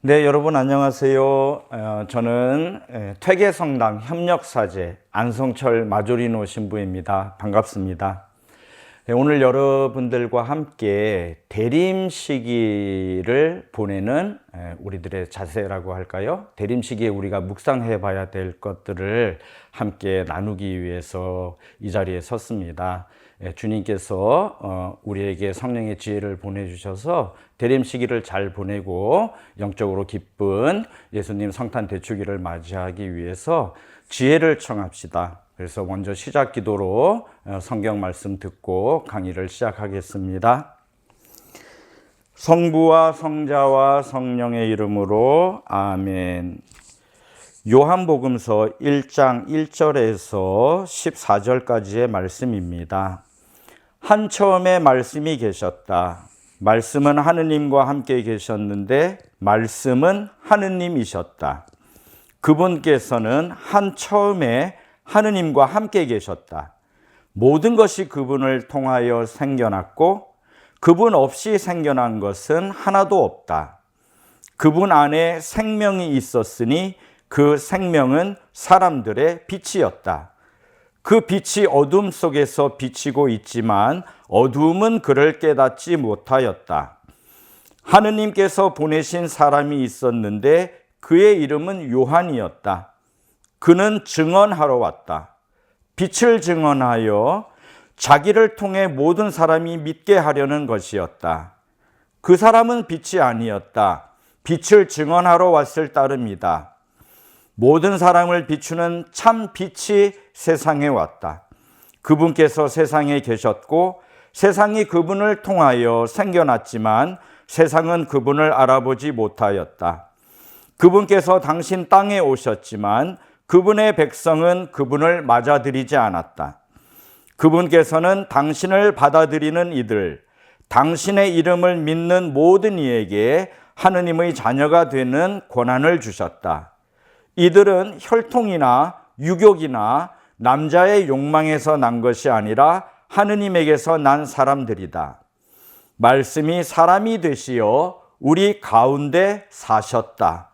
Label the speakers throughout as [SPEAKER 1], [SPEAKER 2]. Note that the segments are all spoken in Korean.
[SPEAKER 1] 네, 여러분 안녕하세요. 저는 퇴계성당 협력사제 안성철 마조리노 신부입니다. 반갑습니다. 오늘 여러분들과 함께 대림 시기를 보내는 우리들의 자세라고 할까요? 대림 시기에 우리가 묵상해 봐야 될 것들을 함께 나누기 위해서 이 자리에 섰습니다. 주님께서 우리에게 성령의 지혜를 보내주셔서 대림 시기를 잘 보내고 영적으로 기쁜 예수님 성탄 대축일을 맞이하기 위해서 지혜를 청합시다. 그래서 먼저 시작 기도로 성경 말씀 듣고 강의를 시작하겠습니다. 성부와 성자와 성령의 이름으로 아멘. 요한복음서 1장 1절에서 14절까지의 말씀입니다. 한 처음에 말씀이 계셨다. 말씀은 하느님과 함께 계셨는데 말씀은 하느님이셨다. 그분께서는 한 처음에 하느님과 함께 계셨다. 모든 것이 그분을 통하여 생겨났고 그분 없이 생겨난 것은 하나도 없다. 그분 안에 생명이 있었으니 그 생명은 사람들의 빛이었다. 그 빛이 어둠 속에서 비치고 있지만 어둠은 그를 깨닫지 못하였다. 하느님께서 보내신 사람이 있었는데 그의 이름은 요한이었다. 그는 증언하러 왔다. 빛을 증언하여 자기를 통해 모든 사람이 믿게 하려는 것이었다. 그 사람은 빛이 아니었다. 빛을 증언하러 왔을 따름이다. 모든 사람을 비추는 참 빛이 세상에 왔다. 그분께서 세상에 계셨고 세상이 그분을 통하여 생겨났지만 세상은 그분을 알아보지 못하였다. 그분께서 당신 땅에 오셨지만 그분의 백성은 그분을 맞아들이지 않았다. 그분께서는 당신을 받아들이는 이들, 당신의 이름을 믿는 모든 이에게 하느님의 자녀가 되는 권한을 주셨다. 이들은 혈통이나 유격이나 남자의 욕망에서 난 것이 아니라 하느님에게서 난 사람들이다. 말씀이 사람이 되시어 우리 가운데 사셨다.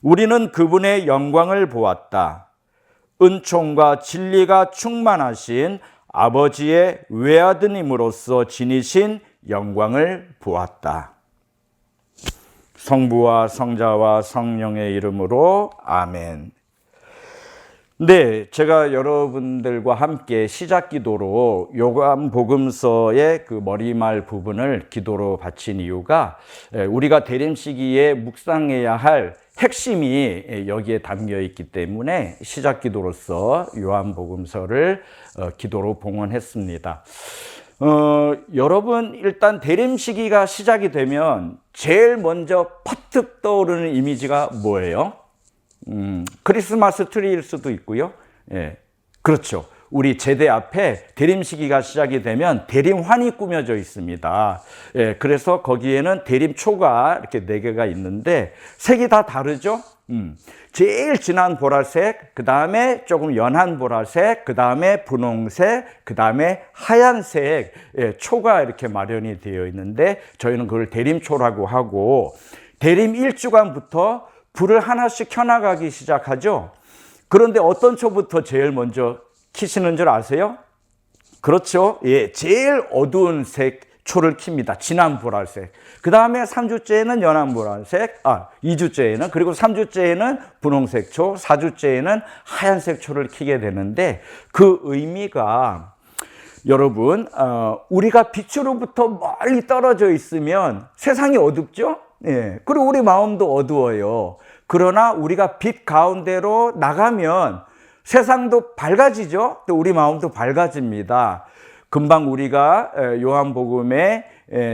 [SPEAKER 1] 우리는 그분의 영광을 보았다. 은총과 진리가 충만하신 아버지의 외아드님으로서 지니신 영광을 보았다. 성부와 성자와 성령의 이름으로 아멘. 네, 제가 여러분들과 함께 시작 기도로 요한복음서의 그 머리말 부분을 기도로 바친 이유가 우리가 대림 시기에 묵상해야 할 핵심이 여기에 담겨 있기 때문에 시작 기도로서 요한복음서를 기도로 봉헌했습니다. 여러분 일단 대림 시기가 시작이 되면 제일 먼저 퍼뜩 떠오르는 이미지가 뭐예요? 크리스마스 트리일 수도 있고요. 예, 그렇죠. 우리 제대 앞에 대림 시기가 시작이 되면 대림환이 꾸며져 있습니다. 예, 그래서 거기에는 대림초가 이렇게 4개가 있는데 색이 다 다르죠? 제일 진한 보라색, 그 다음에 조금 연한 보라색, 그 다음에 분홍색, 그 다음에 하얀색 초가 이렇게 마련이 되어 있는데 저희는 그걸 대림초라고 하고 대림 1주간부터 불을 하나씩 켜나가기 시작하죠. 그런데 어떤 초부터 제일 먼저 켜시는 줄 아세요? 그렇죠. 예, 제일 어두운 색 초를 킵니다. 진한 보라색. 그 다음에 3주째에는 연한 보라색, 2주째에는, 그리고 3주째에는 분홍색 초, 4주째에는 하얀색 초를 켜게 되는데 그 의미가 여러분, 우리가 빛으로부터 멀리 떨어져 있으면 세상이 어둡죠? 예. 그리고 우리 마음도 어두워요. 그러나 우리가 빛 가운데로 나가면 세상도 밝아지죠? 또 우리 마음도 밝아집니다. 금방 우리가 요한복음의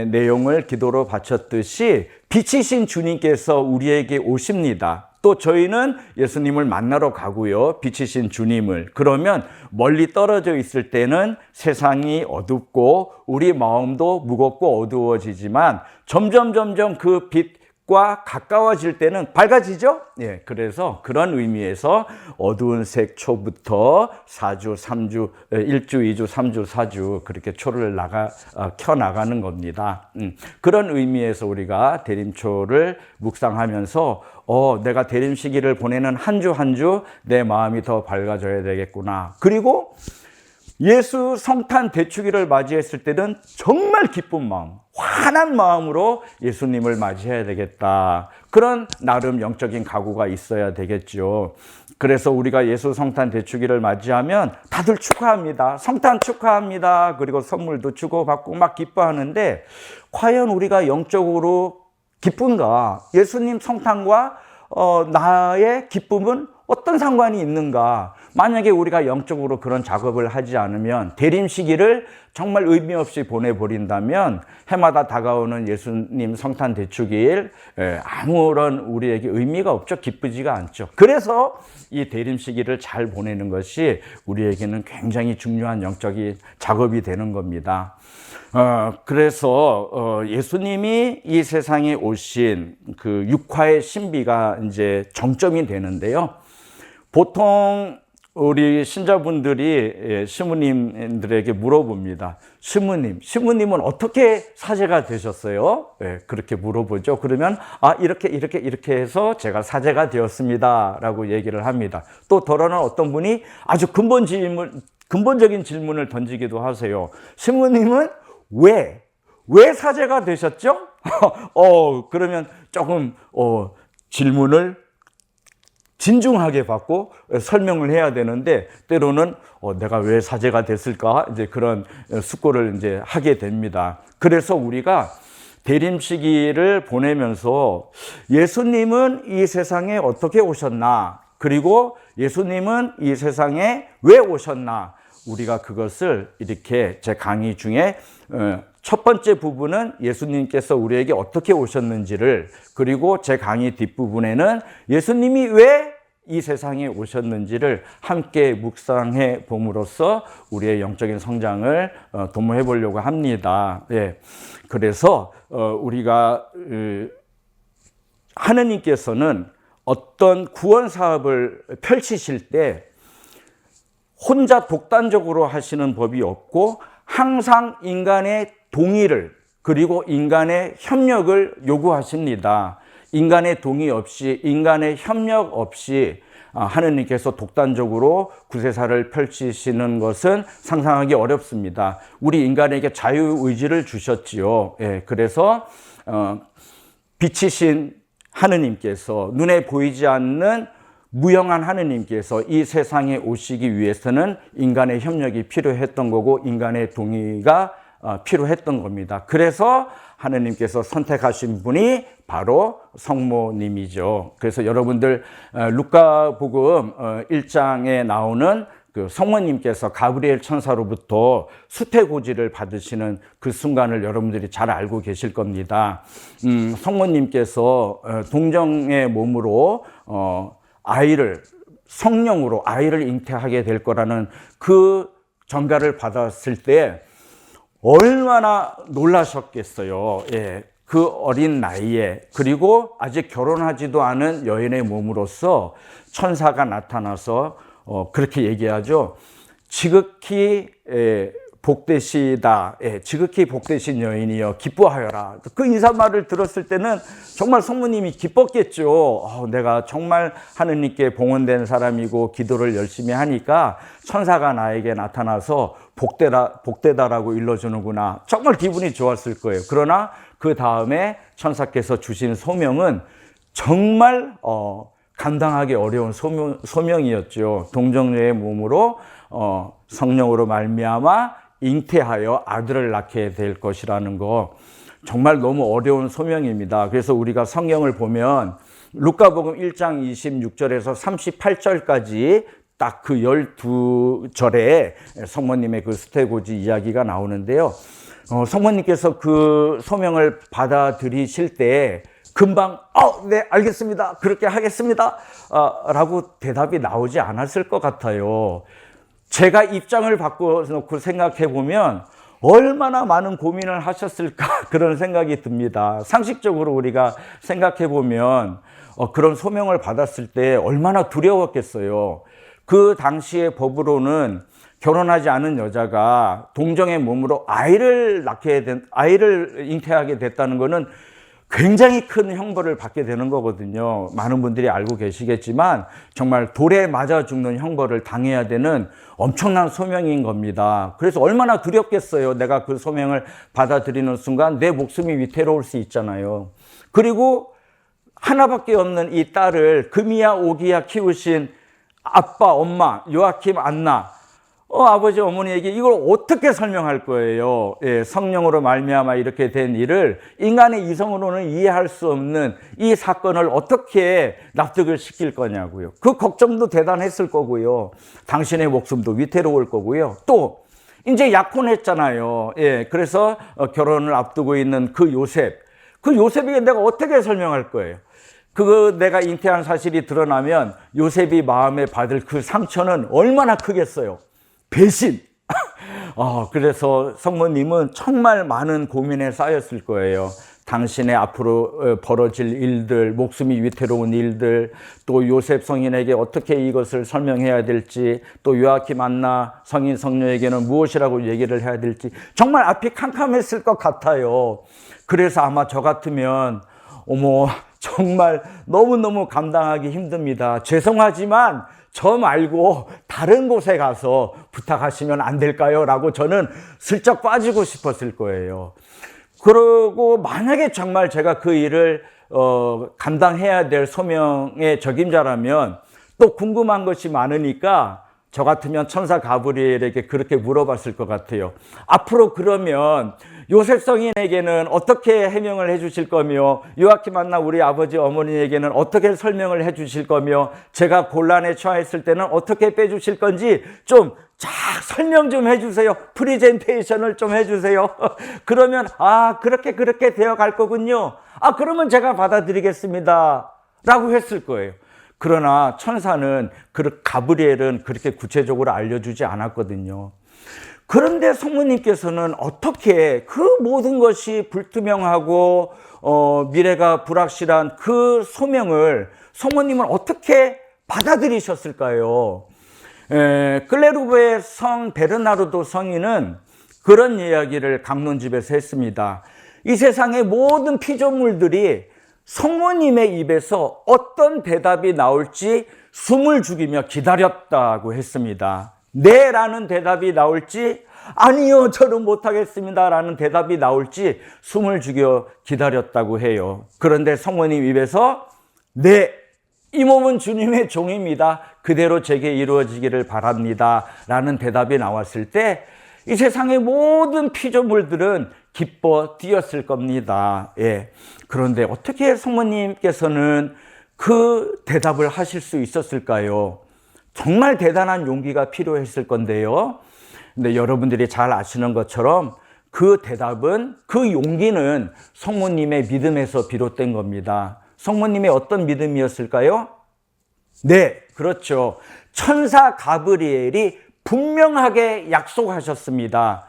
[SPEAKER 1] 내용을 기도로 바쳤듯이 빛이신 주님께서 우리에게 오십니다. 또 저희는 예수님을 만나러 가고요. 빛이신 주님을. 그러면 멀리 떨어져 있을 때는 세상이 어둡고 우리 마음도 무겁고 어두워지지만 점점 그 빛 빛과 가까워질 때는 밝아지죠? 예, 그래서 그런 의미에서 어두운 색초부터 4주, 3주, 1주, 2주, 3주, 4주 그렇게 초를 켜 나가는 겁니다. 그런 의미에서 우리가 대림초를 묵상하면서 내가 대림 시기를 보내는 한 주 한 주 내 마음이 더 밝아져야 되겠구나. 그리고 예수 성탄 대축일을 맞이했을 때는 정말 기쁜 마음, 환한 마음으로 예수님을 맞이해야 되겠다. 그런 나름 영적인 각오가 있어야 되겠죠. 그래서 우리가 예수 성탄 대축일을 맞이하면 다들 축하합니다. 성탄 축하합니다. 그리고 선물도 주고받고 막 기뻐하는데 과연 우리가 영적으로 기쁜가? 예수님 성탄과 나의 기쁨은 어떤 상관이 있는가? 만약에 우리가 영적으로 그런 작업을 하지 않으면 대림 시기를 정말 의미 없이 보내버린다면 해마다 다가오는 예수님 성탄 대축일 아무런 우리에게 의미가 없죠. 기쁘지가 않죠. 그래서 이 대림 시기를 잘 보내는 것이 우리에게는 굉장히 중요한 영적인 작업이 되는 겁니다. 그래서 예수님이 이 세상에 오신 그 육화의 신비가 이제 정점이 되는데요. 보통 우리 신자분들이 시무님들에게 물어봅니다. 시무님은 어떻게 사제가 되셨어요? 그렇게 물어보죠. 그러면 이렇게 해서 제가 사제가 되었습니다 라고 얘기를 합니다. 또 더러는 어떤 분이 아주 근본적인 질문을 던지기도 하세요. 시무님은 왜 사제가 되셨죠? 그러면 조금 질문을 진중하게 받고 설명을 해야 되는데 때로는 내가 왜 사제가 됐을까? 이제 그런 숙고를 이제 하게 됩니다. 그래서 우리가 대림 시기를 보내면서 예수님은 이 세상에 어떻게 오셨나? 그리고 예수님은 이 세상에 왜 오셨나? 우리가 그것을 이렇게 제 강의 중에 첫 번째 부분은 예수님께서 우리에게 어떻게 오셨는지를, 그리고 제 강의 뒷부분에는 예수님이 왜 이 세상에 오셨는지를 함께 묵상해 봄으로써 우리의 영적인 성장을 도모해 보려고 합니다. 예. 그래서 우리가 하느님께서는 어떤 구원 사업을 펼치실 때 혼자 독단적으로 하시는 법이 없고 항상 인간의 동의를, 그리고 인간의 협력을 요구하십니다. 인간의 동의 없이, 인간의 협력 없이 하느님께서 독단적으로 구세사를 펼치시는 것은 상상하기 어렵습니다. 우리 인간에게 자유의지를 주셨지요. 예, 그래서 빛이신 하느님께서, 눈에 보이지 않는 무형한 하느님께서 이 세상에 오시기 위해서는 인간의 협력이 필요했던 거고 인간의 동의가 필요했던 겁니다. 그래서 하느님께서 선택하신 분이 바로 성모님이죠. 그래서 여러분들 루카복음 1장에 나오는 그 성모님께서 가브리엘 천사로부터 수태고지를 받으시는 그 순간을 여러분들이 잘 알고 계실 겁니다. 성모님께서 동정의 몸으로 성령으로 아이를 잉태하게 될 거라는 그 전가를 받았을 때 얼마나 놀라셨겠어요. 예, 그 어린 나이에, 그리고 아직 결혼하지도 않은 여인의 몸으로서 천사가 나타나서 그렇게 얘기하죠. 지극히 복되시다. 예, 지극히 복되신 여인이여 기뻐하여라. 그 인사말을 들었을 때는 정말 성모님이 기뻤겠죠. 내가 정말 하느님께 봉헌된 사람이고 기도를 열심히 하니까 천사가 나에게 나타나서 복되다라고 일러주는구나. 정말 기분이 좋았을 거예요. 그러나 그 다음에 천사께서 주신 소명은 정말 감당하기 어려운 소명이었죠. 동정녀의 몸으로 성령으로 말미암아 잉태하여 아들을 낳게 될 것이라는 거, 정말 너무 어려운 소명입니다. 그래서 우리가 성경을 보면 루카복음 1장 26절에서 38절까지 딱 그 12절에 성모님의 그 수태고지 이야기가 나오는데요. 성모님께서 그 소명을 받아들이실 때 금방 네, 알겠습니다. 그렇게 하겠습니다. 라고 대답이 나오지 않았을 것 같아요. 제가 입장을 바꿔놓고 생각해 보면 얼마나 많은 고민을 하셨을까 그런 생각이 듭니다. 상식적으로 우리가 생각해 보면 그런 소명을 받았을 때 얼마나 두려웠겠어요. 그 당시의 법으로는 결혼하지 않은 여자가 동정의 몸으로 아이를 잉태하게 됐다는 것은 굉장히 큰 형벌을 받게 되는 거거든요. 많은 분들이 알고 계시겠지만 정말 돌에 맞아 죽는 형벌을 당해야 되는 엄청난 소명인 겁니다. 그래서 얼마나 두렵겠어요. 내가 그 소명을 받아들이는 순간 내 목숨이 위태로울 수 있잖아요. 그리고 하나밖에 없는 이 딸을 금이야 오기야 키우신 아빠, 엄마, 요아킴, 안나, 아버지, 어머니에게 이걸 어떻게 설명할 거예요? 예, 성령으로 말미암아 이렇게 된 일을 인간의 이성으로는 이해할 수 없는 이 사건을 어떻게 납득을 시킬 거냐고요. 그 걱정도 대단했을 거고요. 당신의 목숨도 위태로울 거고요. 또 이제 약혼했잖아요. 예, 그래서 결혼을 앞두고 있는 그 요셉에게 내가 어떻게 설명할 거예요? 내가 잉태한 사실이 드러나면 요셉이 마음에 받을 그 상처는 얼마나 크겠어요? 배신. 그래서 성모님은 정말 많은 고민에 쌓였을 거예요. 당신의 앞으로 벌어질 일들, 목숨이 위태로운 일들, 또 요셉 성인에게 어떻게 이것을 설명해야 될지, 또 요아킴 안나 성인 성녀에게는 무엇이라고 얘기를 해야 될지 정말 앞이 캄캄했을 것 같아요. 그래서 아마 저 같으면 정말 너무너무 감당하기 힘듭니다. 죄송하지만 저 말고 다른 곳에 가서 부탁하시면 안 될까요? 라고 저는 슬쩍 빠지고 싶었을 거예요. 그러고 만약에 정말 제가 그 일을 감당해야 될 소명의 적임자라면 또 궁금한 것이 많으니까 저 같으면 천사 가브리엘에게 그렇게 물어봤을 것 같아요. 앞으로 그러면 요셉 성인에게는 어떻게 해명을 해 주실 거며, 요아킴 안나 우리 아버지 어머니에게는 어떻게 설명을 해 주실 거며, 제가 곤란에 처했을 때는 어떻게 빼주실 건지 좀 설명 좀 해주세요. 프리젠테이션을 좀 해주세요. 그러면 그렇게 되어 갈 거군요. 그러면 제가 받아들이겠습니다 라고 했을 거예요. 그러나 천사는, 가브리엘은 그렇게 구체적으로 알려주지 않았거든요. 그런데 성모님께서는 어떻게 그 모든 것이 불투명하고 미래가 불확실한 그 소명을 성모님은 어떻게 받아들이셨을까요? 클레르보의 성 베르나르도 성인은 그런 이야기를 강론집에서 했습니다. 이 세상의 모든 피조물들이 성모님의 입에서 어떤 대답이 나올지 숨을 죽이며 기다렸다고 했습니다. 네 라는 대답이 나올지, 아니요 저는 못하겠습니다 라는 대답이 나올지 숨을 죽여 기다렸다고 해요. 그런데 성모님 입에서 네, 이 몸은 주님의 종입니다, 그대로 제게 이루어지기를 바랍니다 라는 대답이 나왔을 때 이 세상의 모든 피조물들은 기뻐 뛰었을 겁니다. 예. 그런데 어떻게 성모님께서는 그 대답을 하실 수 있었을까요? 정말 대단한 용기가 필요했을 건데요. 근데 여러분들이 잘 아시는 것처럼 그 대답은, 그 용기는 성모님의 믿음에서 비롯된 겁니다. 성모님의 어떤 믿음이었을까요? 네, 그렇죠. 천사 가브리엘이 분명하게 약속하셨습니다.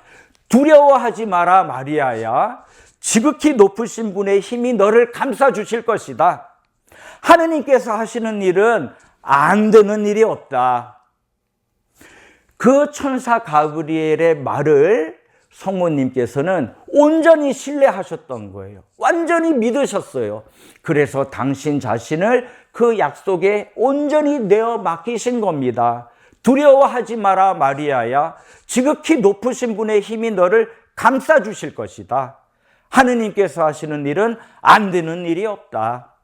[SPEAKER 1] 두려워하지 마라 마리아야, 지극히 높으신 분의 힘이 너를 감싸 주실 것이다. 하느님께서 하시는 일은 안 되는 일이 없다. 그 천사 가브리엘의 말을 성모님께서는 온전히 신뢰하셨던 거예요. 완전히 믿으셨어요. 그래서 당신 자신을 그 약속에 온전히 내어 맡기신 겁니다. 두려워하지 마라 마리아야, 지극히 높으신 분의 힘이 너를 감싸 주실 것이다. 하느님께서 하시는 일은 안 되는 일이 없다.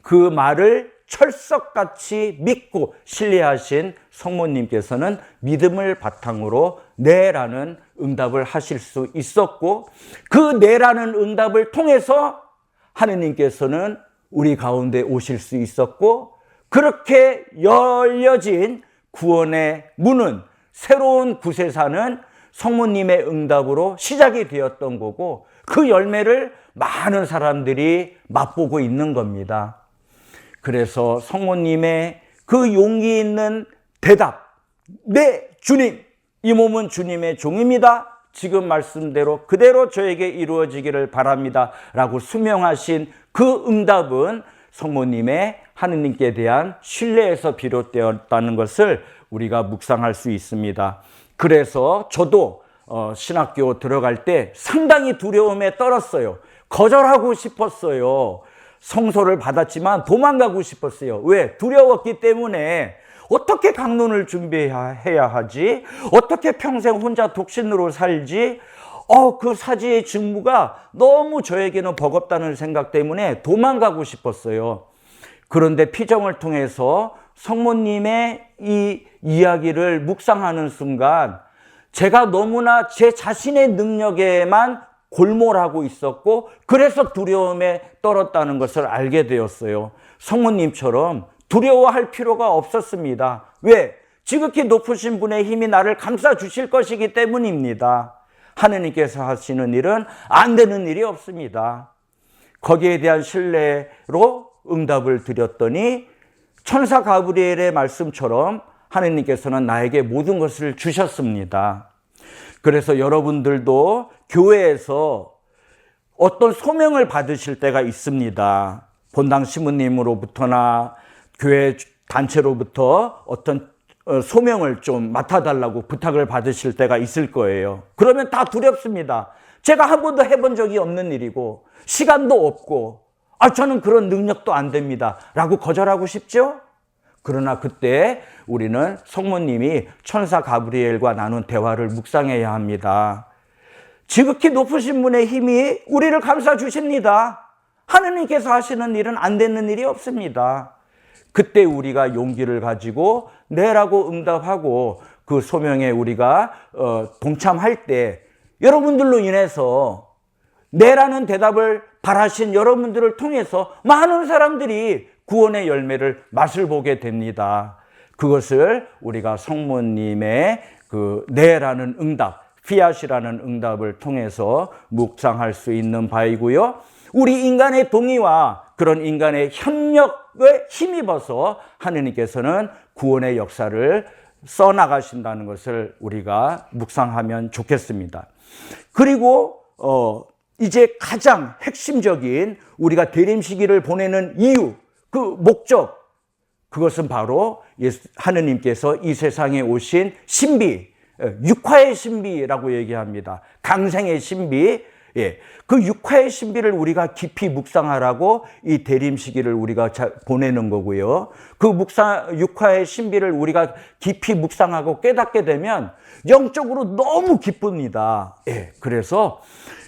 [SPEAKER 1] 그 말을 철석같이 믿고 신뢰하신 성모님께서는 믿음을 바탕으로 네라는 응답을 하실 수 있었고, 그 네라는 응답을 통해서 하느님께서는 우리 가운데 오실 수 있었고, 그렇게 열려진 구원의 문은, 새로운 구세사는 성모님의 응답으로 시작이 되었던 거고, 그 열매를 많은 사람들이 맛보고 있는 겁니다. 그래서 성모님의 그 용기 있는 대답, 네 주님, 이 몸은 주님의 종입니다, 지금 말씀대로 그대로 저에게 이루어지기를 바랍니다 라고 수명하신 그 응답은 성모님의 하느님께 대한 신뢰에서 비롯되었다는 것을 우리가 묵상할 수 있습니다. 그래서 저도 신학교 들어갈 때 상당히 두려움에 떨었어요. 거절하고 싶었어요. 성소를 받았지만 도망가고 싶었어요. 왜? 두려웠기 때문에. 어떻게 강론을 준비해야 하지? 어떻게 평생 혼자 독신으로 살지? 그 사지의 직무가 너무 저에게는 버겁다는 생각 때문에 도망가고 싶었어요. 그런데 피정을 통해서 성모님의 이 이야기를 묵상하는 순간 제가 너무나 제 자신의 능력에만 골몰하고 있었고 그래서 두려움에 떨었다는 것을 알게 되었어요. 성모님처럼 두려워할 필요가 없었습니다. 왜? 지극히 높으신 분의 힘이 나를 감싸 주실 것이기 때문입니다. 하느님께서 하시는 일은 안 되는 일이 없습니다. 거기에 대한 신뢰로 응답을 드렸더니 천사 가브리엘의 말씀처럼 하느님께서는 나에게 모든 것을 주셨습니다. 그래서 여러분들도 교회에서 어떤 소명을 받으실 때가 있습니다. 본당 시무님으로부터나 교회 단체로부터 어떤 소명을 좀 맡아달라고 부탁을 받으실 때가 있을 거예요. 그러면 다 두렵습니다. 제가 한 번도 해본 적이 없는 일이고 시간도 없고 저는 그런 능력도 안 됩니다 라고 거절하고 싶죠? 그러나 그때 우리는 성모님이 천사 가브리엘과 나눈 대화를 묵상해야 합니다. 지극히 높으신 분의 힘이 우리를 감싸 주십니다. 하느님께서 하시는 일은 안 되는 일이 없습니다. 그때 우리가 용기를 가지고 네라고 응답하고 그 소명에 우리가 동참할 때 여러분들로 인해서 네라는 대답을 바라신 여러분들을 통해서 많은 사람들이 구원의 열매를 맛을 보게 됩니다. 그것을 우리가 성모님의 그 네라는 응답, 피앗이라는 응답을 통해서 묵상할 수 있는 바이고요. 우리 인간의 동의와 그런 인간의 협력에 힘입어서 하느님께서는 구원의 역사를 써나가신다는 것을 우리가 묵상하면 좋겠습니다. 그리고 이제 가장 핵심적인 우리가 대림 시기를 보내는 이유, 그 목적, 그것은 바로 하느님께서 이 세상에 오신 신비, 육화의 신비라고 얘기합니다. 강생의 신비. 그 육화의 신비를 우리가 깊이 묵상하라고 이 대림 시기를 우리가 보내는 거고요. 그 육화의 신비를 우리가 깊이 묵상하고 깨닫게 되면 영적으로 너무 기쁩니다. 그래서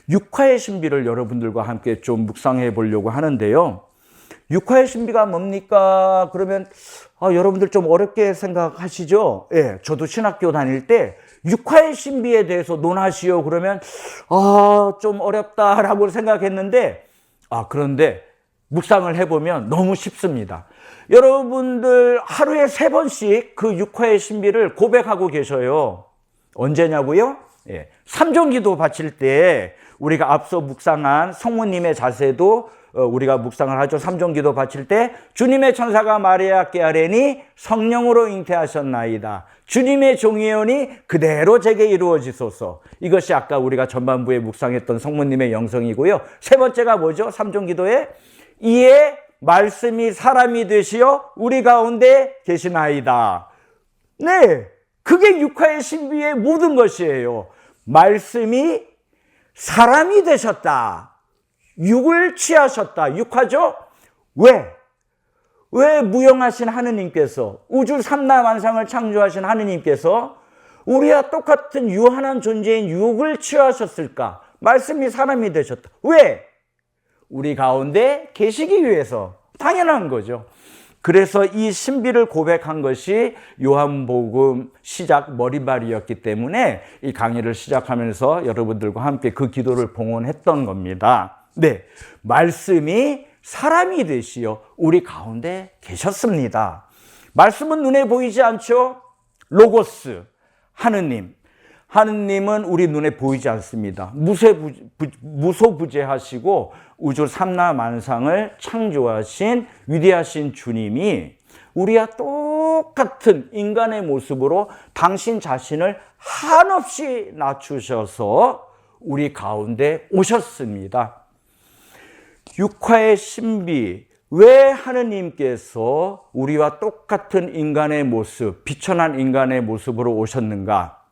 [SPEAKER 1] 육화의 신비를 여러분들과 함께 좀 묵상해 보려고 하는데요. 육화의 신비가 뭡니까? 그러면 여러분들 좀 어렵게 생각하시죠? 저도 신학교 다닐 때 육화의 신비에 대해서 논하시오 그러면 좀 어렵다라고 생각했는데 그런데 묵상을 해보면 너무 쉽습니다. 여러분들 하루에 3번씩 그 육화의 신비를 고백하고 계셔요. 언제냐고요? 삼종기도 바칠 때 우리가 앞서 묵상한 성모님의 자세도 우리가 묵상을 하죠. 삼종기도 바칠 때 주님의 천사가 마리아께 아뢰니 성령으로 잉태하셨나이다. 주님의 종이오니 그대로 제게 이루어지소서. 이것이 아까 우리가 전반부에 묵상했던 성모님의 영성이고요. 세 번째가 뭐죠? 삼종기도에 이에 말씀이 사람이 되시어 우리 가운데 계시나이다. 네, 그게 육화의 신비의 모든 것이에요. 말씀이 사람이 되셨다. 육을 취하셨다. 육화죠? 왜 무용하신 하느님께서, 우주 삼라만상을 창조하신 하느님께서 우리와 똑같은 유한한 존재인 육을 취하셨을까? 말씀이 사람이 되셨다. 왜? 우리 가운데 계시기 위해서. 당연한 거죠. 그래서 이 신비를 고백한 것이 요한복음 시작 머리말이었기 때문에 이 강의를 시작하면서 여러분들과 함께 그 기도를 봉헌했던 겁니다. 네, 말씀이 사람이 되시어 우리 가운데 계셨습니다. 말씀은 눈에 보이지 않죠? 로고스, 하느님. 하느님은 우리 눈에 보이지 않습니다. 무소부재하시고 우주 삼라만상을 창조하신 위대하신 주님이 우리와 똑같은 인간의 모습으로 당신 자신을 한없이 낮추셔서 우리 가운데 오셨습니다. 육화의 신비, 왜 하느님께서 우리와 똑같은 인간의 모습, 비천한 인간의 모습으로 오셨는가?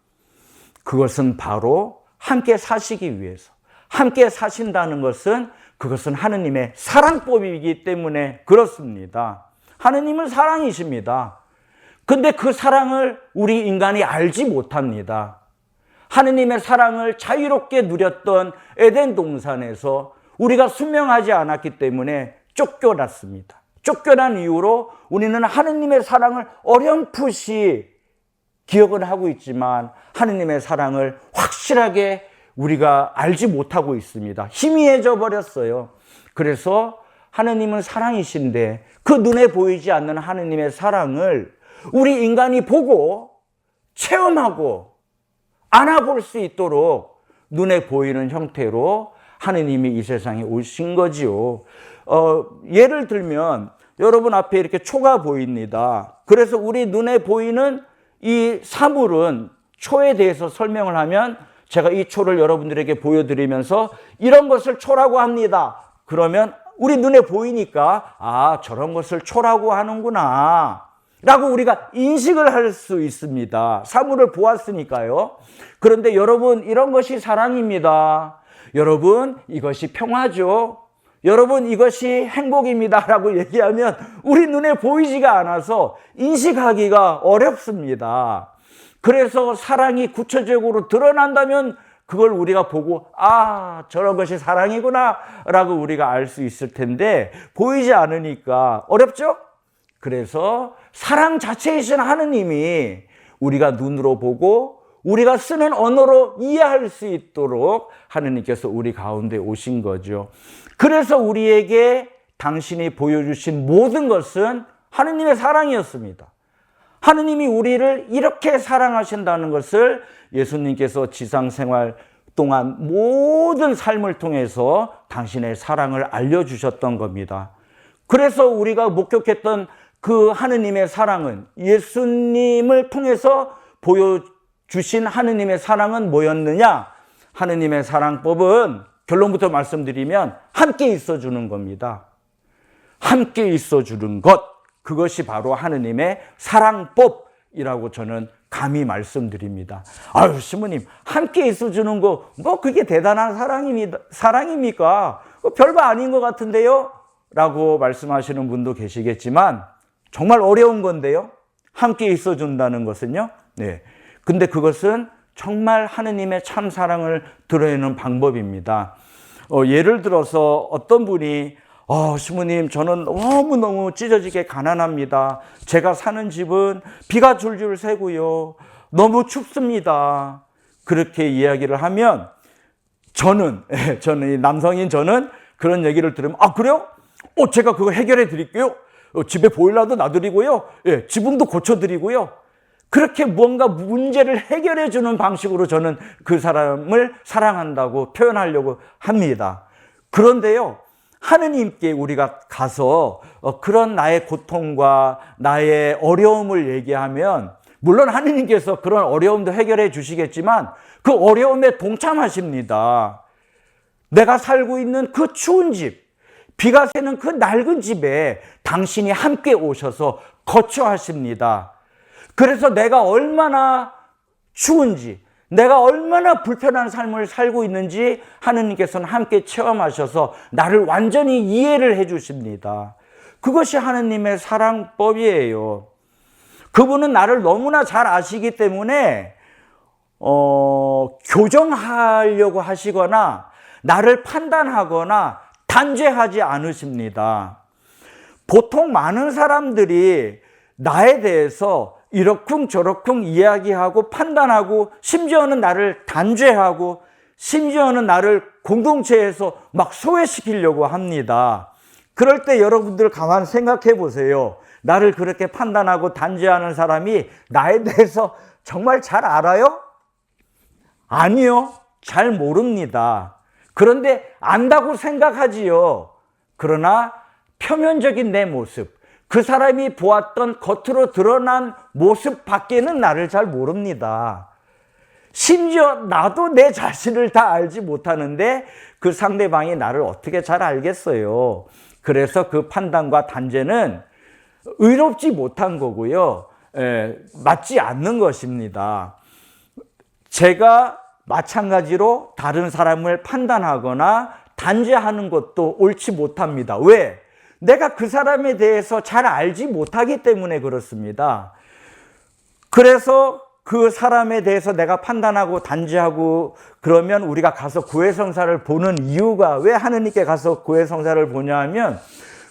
[SPEAKER 1] 그것은 바로 함께 사시기 위해서. 함께 사신다는 것은 그것은 하느님의 사랑법이기 때문에 그렇습니다. 하느님은 사랑이십니다. 근데 그 사랑을 우리 인간이 알지 못합니다. 하느님의 사랑을 자유롭게 누렸던 에덴 동산에서 우리가 순명하지 않았기 때문에 쫓겨났습니다. 쫓겨난 이후로 우리는 하느님의 사랑을 어렴풋이 기억은 하고 있지만 하느님의 사랑을 확실하게 우리가 알지 못하고 있습니다. 희미해져 버렸어요. 그래서 하느님은 사랑이신데 그 눈에 보이지 않는 하느님의 사랑을 우리 인간이 보고 체험하고 안아볼 수 있도록 눈에 보이는 형태로 하느님이 이 세상에 오신 거지요. 예를 들면 여러분 앞에 이렇게 초가 보입니다. 그래서 우리 눈에 보이는 이 사물은 초에 대해서 설명을 하면 제가 이 초를 여러분들에게 보여드리면서 이런 것을 초라고 합니다. 그러면 우리 눈에 보이니까 아, 저런 것을 초라고 하는구나 라고 우리가 인식을 할 수 있습니다. 사물을 보았으니까요. 그런데 여러분, 이런 것이 사랑입니다. 여러분, 이것이 평화죠. 여러분, 이것이 행복입니다 라고 얘기하면 우리 눈에 보이지가 않아서 인식하기가 어렵습니다. 그래서 사랑이 구체적으로 드러난다면 그걸 우리가 보고 아, 저런 것이 사랑이구나 라고 우리가 알 수 있을 텐데 보이지 않으니까 어렵죠? 그래서 사랑 자체이신 하느님이 우리가 눈으로 보고 우리가 쓰는 언어로 이해할 수 있도록 하느님께서 우리 가운데 오신 거죠. 그래서 우리에게 당신이 보여주신 모든 것은 하느님의 사랑이었습니다. 하느님이 우리를 이렇게 사랑하신다는 것을 예수님께서 지상생활 동안 모든 삶을 통해서 당신의 사랑을 알려주셨던 겁니다. 그래서 우리가 목격했던 그 하느님의 사랑은 예수님을 통해서 보여주신 하느님의 사랑은 뭐였느냐? 하느님의 사랑법은 결론부터 말씀드리면 함께 있어주는 겁니다. 함께 있어주는 것. 그것이 바로 하느님의 사랑법이라고 저는 감히 말씀드립니다. 아유, 시모님, 함께 있어주는 거, 뭐 그게 대단한 사랑입니까? 별거 아닌 것 같은데요? 라고 말씀하시는 분도 계시겠지만, 정말 어려운 건데요? 함께 있어준다는 것은요? 네. 근데 그것은 정말 하느님의 참 사랑을 드러내는 방법입니다. 예를 들어서 어떤 분이 시모님, 저는 너무너무 찢어지게 가난합니다. 제가 사는 집은 비가 줄줄 새고요. 너무 춥습니다. 그렇게 이야기를 하면 저는 남성인 저는 그런 얘기를 들으면 그래요? 제가 그거 해결해 드릴게요. 집에 보일러도 놔드리고요. 지붕도 고쳐드리고요. 그렇게 뭔가 문제를 해결해 주는 방식으로 저는 그 사람을 사랑한다고 표현하려고 합니다. 그런데요, 하느님께 우리가 가서 그런 나의 고통과 나의 어려움을 얘기하면 물론 하느님께서 그런 어려움도 해결해 주시겠지만 그 어려움에 동참하십니다. 내가 살고 있는 그 추운 집, 비가 새는 그 낡은 집에 당신이 함께 오셔서 거처하십니다. 그래서 내가 얼마나 추운지, 내가 얼마나 불편한 삶을 살고 있는지 하느님께서는 함께 체험하셔서 나를 완전히 이해를 해 주십니다. 그것이 하느님의 사랑법이에요. 그분은 나를 너무나 잘 아시기 때문에 교정하려고 하시거나 나를 판단하거나 단죄하지 않으십니다. 보통 많은 사람들이 나에 대해서 이러쿵저러쿵 이야기하고 판단하고 심지어는 나를 단죄하고 심지어는 나를 공동체에서 막 소외시키려고 합니다. 그럴 때 여러분들 가만 생각해 보세요. 나를 그렇게 판단하고 단죄하는 사람이 나에 대해서 정말 잘 알아요? 아니요. 잘 모릅니다. 그런데 안다고 생각하지요. 그러나 표면적인 내 모습, 그 사람이 보았던 겉으로 드러난 모습 밖에는 나를 잘 모릅니다. 심지어 나도 내 자신을 다 알지 못하는데 그 상대방이 나를 어떻게 잘 알겠어요. 그래서 그 판단과 단죄는 의롭지 못한 거고요. 맞지 않는 것입니다. 제가 마찬가지로 다른 사람을 판단하거나 단죄하는 것도 옳지 못합니다. 왜? 내가 그 사람에 대해서 잘 알지 못하기 때문에 그렇습니다. 그래서 그 사람에 대해서 내가 판단하고 단죄하고 그러면 우리가 가서 구해성사를 보는 이유가, 왜 하느님께 가서 구해성사를 보냐 하면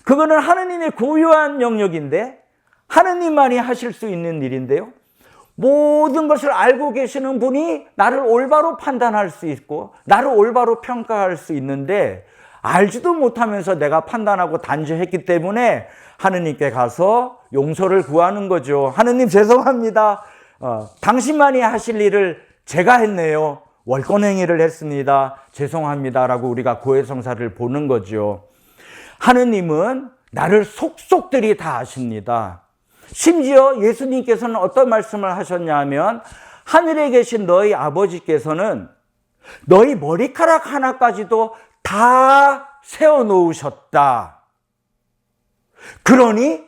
[SPEAKER 1] 그거는 하느님의 고유한 영역인데 하느님만이 하실 수 있는 일인데요. 모든 것을 알고 계시는 분이 나를 올바로 판단할 수 있고 나를 올바로 평가할 수 있는데 알지도 못하면서 내가 판단하고 단죄했기 때문에 하느님께 가서 용서를 구하는 거죠. 하느님 죄송합니다. 당신만이 하실 일을 제가 했네요. 월권행위를 했습니다. 죄송합니다. 라고 우리가 고해성사를 보는 거죠. 하느님은 나를 속속들이 다 아십니다. 심지어 예수님께서는 어떤 말씀을 하셨냐 하면 하늘에 계신 너희 아버지께서는 너희 머리카락 하나까지도 다 세워놓으셨다. 그러니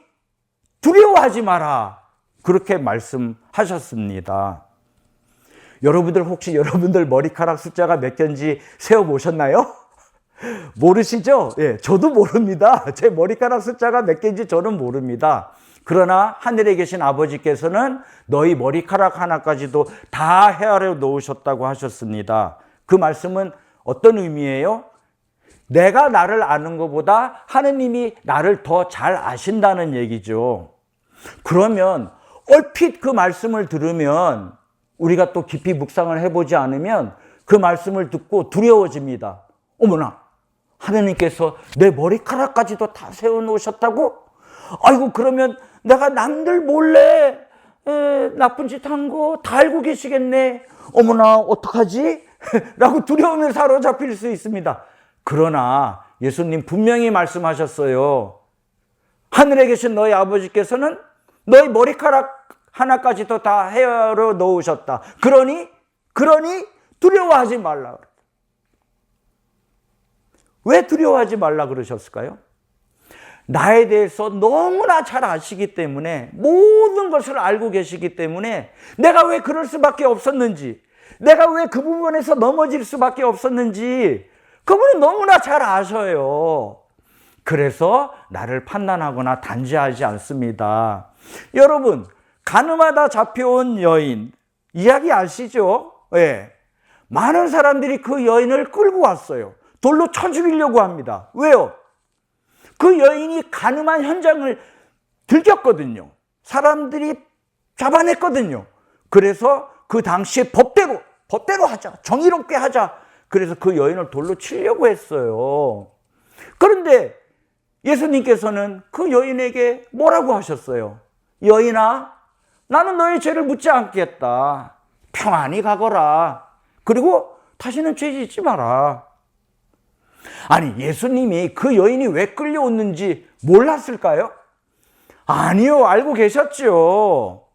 [SPEAKER 1] 두려워하지 마라. 그렇게 말씀하셨습니다. 여러분들 혹시 여러분들 머리카락 숫자가 몇 개인지 세어보셨나요? 모르시죠? 예, 저도 모릅니다. 제 머리카락 숫자가 몇 개인지 저는 모릅니다. 그러나 하늘에 계신 아버지께서는 너희 머리카락 하나까지도 다 헤아려 놓으셨다고 하셨습니다. 그 말씀은 어떤 의미예요? 내가 나를 아는 것보다 하느님이 나를 더 잘 아신다는 얘기죠. 그러면 얼핏 그 말씀을 들으면 우리가 또 깊이 묵상을 해보지 않으면 그 말씀을 듣고 두려워집니다. 어머나, 하느님께서 내 머리카락까지도 다 세워놓으셨다고? 아이고, 그러면 내가 남들 몰래 나쁜 짓 한 거 다 알고 계시겠네. 어머나, 어떡하지? 라고 두려움에 사로잡힐 수 있습니다. 그러나 예수님 분명히 말씀하셨어요. 하늘에 계신 너희 아버지께서는 너희 머리카락 하나까지도 다 헤아려 놓으셨다. 그러니 두려워하지 말라. 왜 두려워하지 말라 그러셨을까요? 나에 대해서 너무나 잘 아시기 때문에, 모든 것을 알고 계시기 때문에 내가 왜 그럴 수밖에 없었는지, 내가 왜 그 부분에서 넘어질 수밖에 없었는지 그분은 너무나 잘 아셔요. 그래서 나를 판단하거나 단죄하지 않습니다. 여러분, 가늠하다 잡혀온 여인 이야기 아시죠? 예. 많은 사람들이 그 여인을 끌고 왔어요. 돌로 쳐 죽이려고 합니다. 왜요? 그 여인이 가늠한 현장을 들켰거든요. 사람들이 잡아냈거든요. 그래서 그 당시에 법대로 하자, 정의롭게 하자. 그래서 그 여인을 돌로 치려고 했어요. 그런데 예수님께서는 그 여인에게 뭐라고 하셨어요? 여인아, 나는 너의 죄를 묻지 않겠다. 평안히 가거라. 그리고 다시는 죄 짓지 마라. 아니, 예수님이 그 여인이 왜 끌려왔는지 몰랐을까요? 아니요, 알고 계셨죠.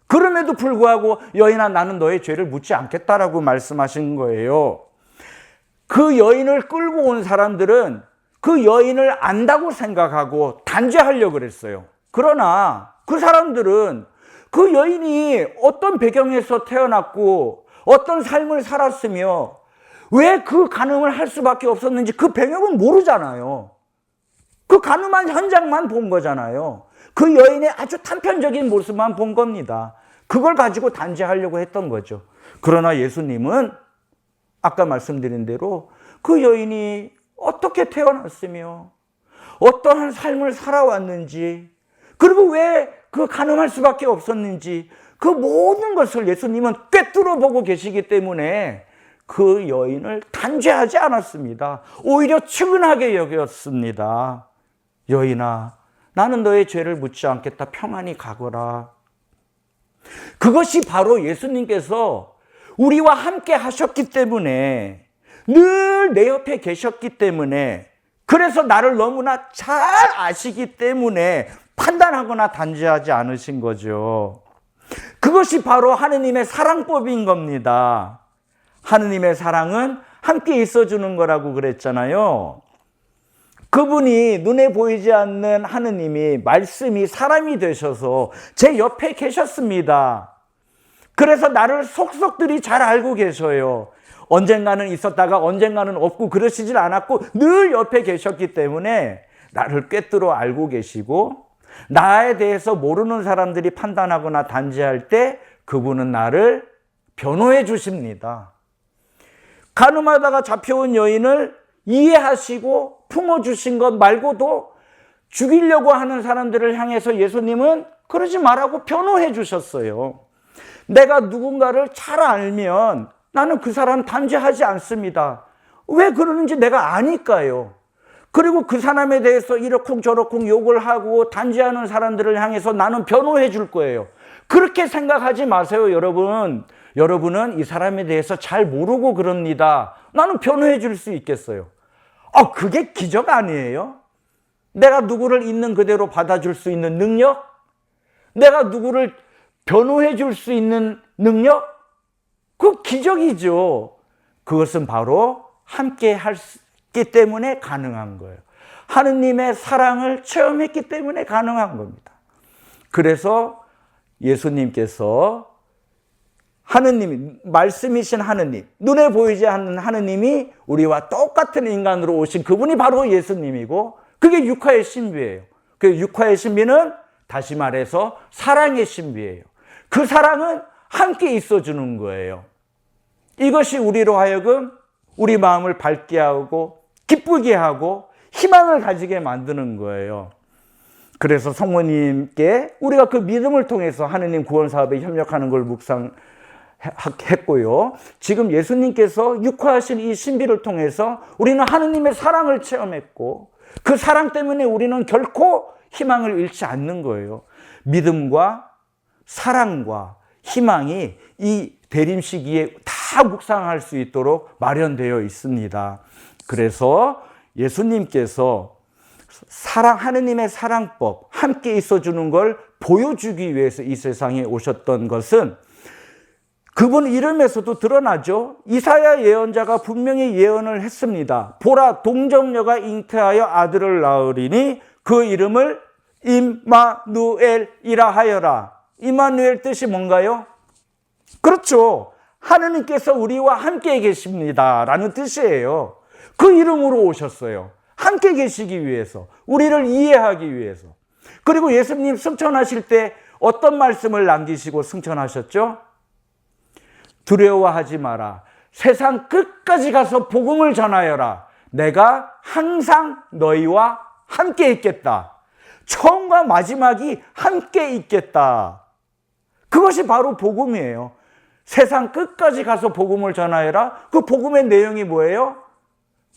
[SPEAKER 1] 그럼에도 불구하고 여인아, 나는 너의 죄를 묻지 않겠다라고 말씀하신 거예요. 그 여인을 끌고 온 사람들은 그 여인을 안다고 생각하고 단죄하려고 그랬어요. 그러나 그 사람들은 그 여인이 어떤 배경에서 태어났고 어떤 삶을 살았으며 왜 그 간음을 할 수밖에 없었는지 그 배경은 모르잖아요. 그 간음한 현장만 본 거잖아요. 그 여인의 아주 단편적인 모습만 본 겁니다. 그걸 가지고 단죄하려고 했던 거죠. 그러나 예수님은 아까 말씀드린 대로 그 여인이 어떻게 태어났으며 어떠한 삶을 살아왔는지, 그리고 왜 그 간음할 수밖에 없었는지, 그 모든 것을 예수님은 꿰뚫어 보고 계시기 때문에 그 여인을 단죄하지 않았습니다. 오히려 측은하게 여겼습니다. 여인아, 나는 너의 죄를 묻지 않겠다. 평안히 가거라. 그것이 바로 예수님께서 우리와 함께 하셨기 때문에, 늘 내 옆에 계셨기 때문에 그래서 나를 너무나 잘 아시기 때문에 판단하거나 단죄하지 않으신 거죠. 그것이 바로 하느님의 사랑법인 겁니다. 하느님의 사랑은 함께 있어주는 거라고 그랬잖아요. 그분이 눈에 보이지 않는 하느님이 말씀이 사람이 되셔서 제 옆에 계셨습니다. 그래서 나를 속속들이 잘 알고 계셔요. 언젠가는 있었다가 언젠가는 없고 그러시질 않았고 늘 옆에 계셨기 때문에 나를 꿰뚫어 알고 계시고, 나에 대해서 모르는 사람들이 판단하거나 단죄할 때 그분은 나를 변호해 주십니다. 가늠하다가 잡혀온 여인을 이해하시고 품어주신 것 말고도 죽이려고 하는 사람들을 향해서 예수님은 그러지 말라고 변호해 주셨어요. 내가 누군가를 잘 알면 나는 그 사람 단죄하지 않습니다. 왜 그러는지 내가 아니까요. 그리고 그 사람에 대해서 이러쿵저러쿵 욕을 하고 단죄하는 사람들을 향해서 나는 변호해 줄 거예요. 그렇게 생각하지 마세요, 여러분. 여러분은 이 사람에 대해서 잘 모르고 그럽니다. 나는 변호해 줄 수 있겠어요. 그게 기적 아니에요? 내가 누구를 있는 그대로 받아줄 수 있는 능력? 내가 누구를 변호해 줄 수 있는 능력? 그 기적이죠. 그것은 바로 함께 했기 때문에 가능한 거예요. 하느님의 사랑을 체험했기 때문에 가능한 겁니다. 그래서 예수님께서 하느님, 말씀이신 하느님, 눈에 보이지 않는 하느님이 우리와 똑같은 인간으로 오신 그분이 바로 예수님이고, 그게 육화의 신비예요. 그 육화의 신비는 다시 말해서 사랑의 신비예요. 그 사랑은 함께 있어주는 거예요. 이것이 우리로 하여금 우리 마음을 밝게 하고 기쁘게 하고 희망을 가지게 만드는 거예요. 그래서 성모님께 우리가 그 믿음을 통해서 하느님 구원 사업에 협력하는 걸 묵상했고요. 지금 예수님께서 육화하신 이 신비를 통해서 우리는 하느님의 사랑을 체험했고, 그 사랑 때문에 우리는 결코 희망을 잃지 않는 거예요. 믿음과 사랑과 희망이 이 대림 시기에 다 묵상할 수 있도록 마련되어 있습니다. 그래서 예수님께서 하느님의 사랑법, 함께 있어주는 걸 보여주기 위해서 이 세상에 오셨던 것은 그분 이름에서도 드러나죠. 이사야 예언자가 분명히 예언을 했습니다. 보라, 동정녀가 잉태하여 아들을 낳으리니 그 이름을 임마누엘이라 하여라. 임마누엘 뜻이 뭔가요? 그렇죠. 하느님께서 우리와 함께 계십니다 라는 뜻이에요. 그 이름으로 오셨어요. 함께 계시기 위해서, 우리를 이해하기 위해서. 그리고 예수님 승천하실 때 어떤 말씀을 남기시고 승천하셨죠? 두려워하지 마라. 세상 끝까지 가서 복음을 전하여라. 내가 항상 너희와 함께 있겠다. 처음과 마지막이 함께 있겠다. 그것이 바로 복음이에요. 세상 끝까지 가서 복음을 전하여라. 그 복음의 내용이 뭐예요?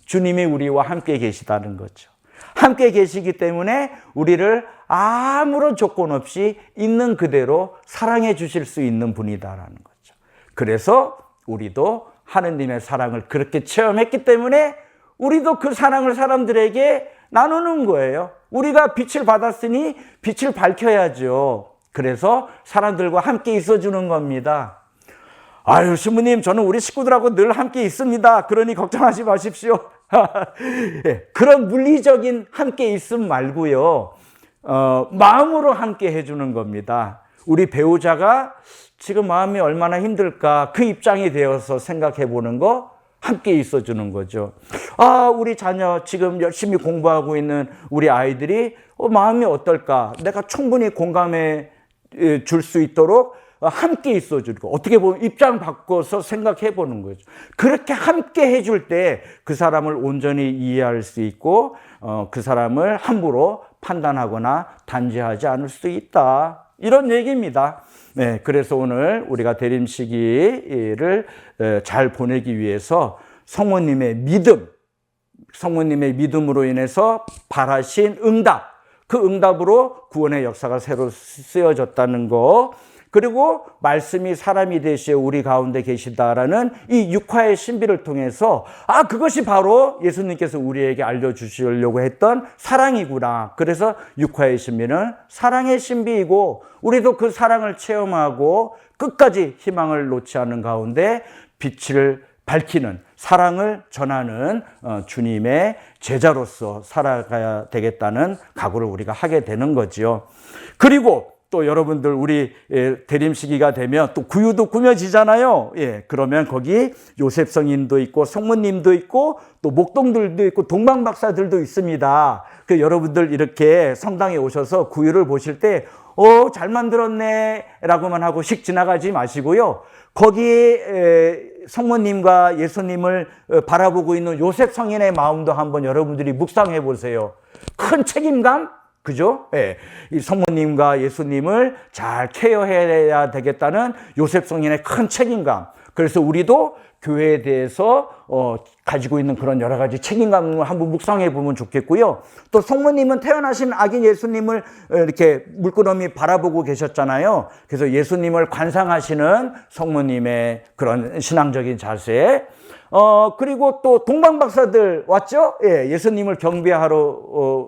[SPEAKER 1] 주님이 우리와 함께 계시다는 거죠. 함께 계시기 때문에 우리를 아무런 조건 없이 있는 그대로 사랑해 주실 수 있는 분이다라는 거죠. 그래서 우리도 하느님의 사랑을 그렇게 체험했기 때문에 우리도 그 사랑을 사람들에게 나누는 거예요. 우리가 빛을 받았으니 빛을 밝혀야죠. 그래서 사람들과 함께 있어주는 겁니다. 아유, 신부님, 저는 우리 식구들하고 늘 함께 있습니다. 그러니 걱정하지 마십시오. 그런 물리적인 함께 있음 말고요. 마음으로 함께 해주는 겁니다. 우리 배우자가 지금 마음이 얼마나 힘들까, 그 입장이 되어서 생각해 보는 거, 함께 있어주는 거죠. 우리 자녀 지금 열심히 공부하고 있는 우리 아이들이 마음이 어떨까, 내가 충분히 공감해 줄 수 있도록 함께 있어주고, 어떻게 보면 입장 바꿔서 생각해 보는 거죠. 그렇게 함께 해줄 때 그 사람을 온전히 이해할 수 있고, 그 사람을 함부로 판단하거나 단죄하지 않을 수 있다, 이런 얘기입니다. 네, 그래서 오늘 우리가 대림 시기를 잘 보내기 위해서 성모님의 믿음으로 인해서 바라신 응답, 그 응답으로 구원의 역사가 새로 쓰여졌다는 거, 그리고 말씀이 사람이 되시어 우리 가운데 계시다라는 이 육화의 신비를 통해서 그것이 바로 예수님께서 우리에게 알려주시려고 했던 사랑이구나. 그래서 육화의 신비는 사랑의 신비이고 우리도 그 사랑을 체험하고 끝까지 희망을 놓지 않는 가운데 빛을 밝히는, 사랑을 전하는 주님의 제자로서 살아가야 되겠다는 각오를 우리가 하게 되는 거지요. 그리고 또 여러분들 우리 대림 시기가 되면 또 구유도 꾸며지잖아요. 그러면 거기 요셉 성인도 있고 성모님도 있고 또 목동들도 있고 동방박사들도 있습니다. 그 여러분들 이렇게 성당에 오셔서 구유를 보실 때 잘 만들었네 라고만 하고 씩 지나가지 마시고요. 거기 성모님과 예수님을 바라보고 있는 요셉 성인의 마음도 한번 여러분들이 묵상해 보세요. 큰 책임감? 그죠? 이 성모님과 예수님을 잘 케어해야 되겠다는 요셉 성인의 큰 책임감. 그래서 우리도 교회에 대해서 가지고 있는 그런 여러 가지 책임감을 한번 묵상해 보면 좋겠고요. 또 성모님은 태어나신 아기 예수님을 이렇게 물끄러미 바라보고 계셨잖아요. 그래서 예수님을 관상하시는 성모님의 그런 신앙적인 자세. 그리고 또 동방박사들 왔죠? 예수님을 경배하러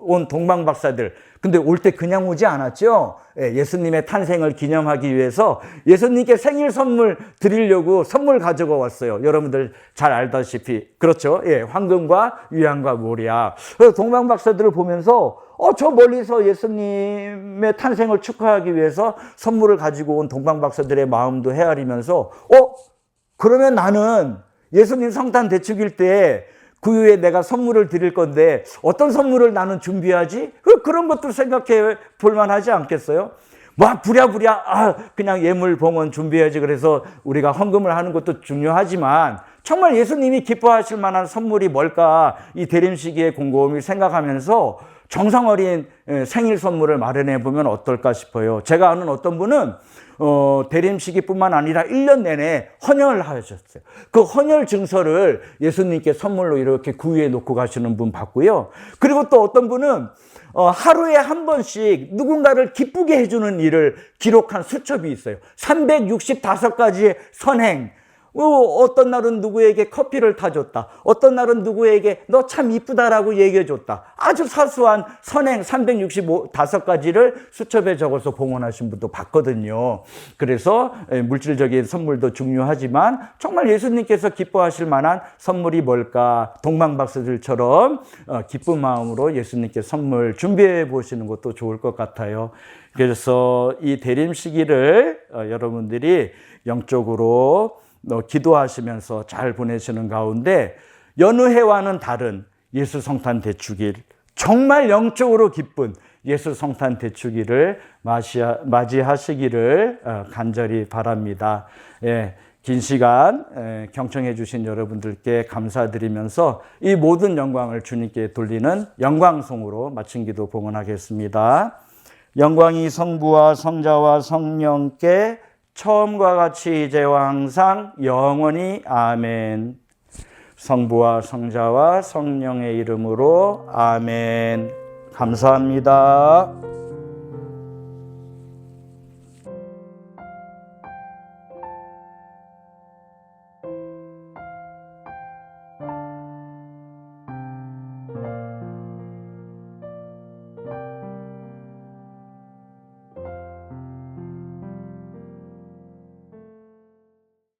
[SPEAKER 1] 온 동방박사들. 근데 올 때 그냥 오지 않았죠? 예수님의 탄생을 기념하기 위해서 예수님께 생일 선물 드리려고 선물 가져가 왔어요. 여러분들 잘 알다시피. 그렇죠? 황금과 유향과 모리아. 그래서 동방박사들을 보면서 저 멀리서 예수님의 탄생을 축하하기 위해서 선물을 가지고 온 동방박사들의 마음도 헤아리면서 그러면 나는 예수님 성탄 대축일 때 구유에 내가 선물을 드릴 건데 어떤 선물을 나는 준비하지? 그런 것도 생각해 볼 만하지 않겠어요? 부랴부랴 그냥 예물 봉헌 준비해야지. 그래서 우리가 헌금을 하는 것도 중요하지만 정말 예수님이 기뻐하실 만한 선물이 뭘까? 이 대림 시기의 곰곰이 생각하면서 정성 어린 생일 선물을 마련해 보면 어떨까 싶어요. 제가 아는 어떤 분은 대림 시기뿐만 아니라 1년 내내 헌혈을 하셨어요. 그 헌혈 증서를 예수님께 선물로 이렇게 구유에 놓고 가시는 분 봤고요. 그리고 또 어떤 분은 하루에 한 번씩 누군가를 기쁘게 해주는 일을 기록한 수첩이 있어요. 365가지의 선행. 어떤 날은 누구에게 커피를 타줬다. 어떤 날은 누구에게 너 참 이쁘다라고 얘기해줬다. 아주 사소한 선행 365가지를 수첩에 적어서 봉헌하신 분도 봤거든요. 그래서 물질적인 선물도 중요하지만 정말 예수님께서 기뻐하실 만한 선물이 뭘까? 동방박사들처럼 기쁜 마음으로 예수님께 선물 준비해 보시는 것도 좋을 것 같아요. 그래서 이 대림 시기를 여러분들이 영적으로 기도하시면서 잘 보내시는 가운데 여느 해와는 다른 예수 성탄 대축일, 정말 영적으로 기쁜 예수 성탄 대축일을 맞이하시기를 간절히 바랍니다. 긴 시간 경청해 주신 여러분들께 감사드리면서 이 모든 영광을 주님께 돌리는 영광송으로 마친 기도 봉헌하겠습니다. 영광이 성부와 성자와 성령께 처음과 같이 이제와 항상 영원히 아멘. 성부와 성자와 성령의 이름으로 아멘. 감사합니다.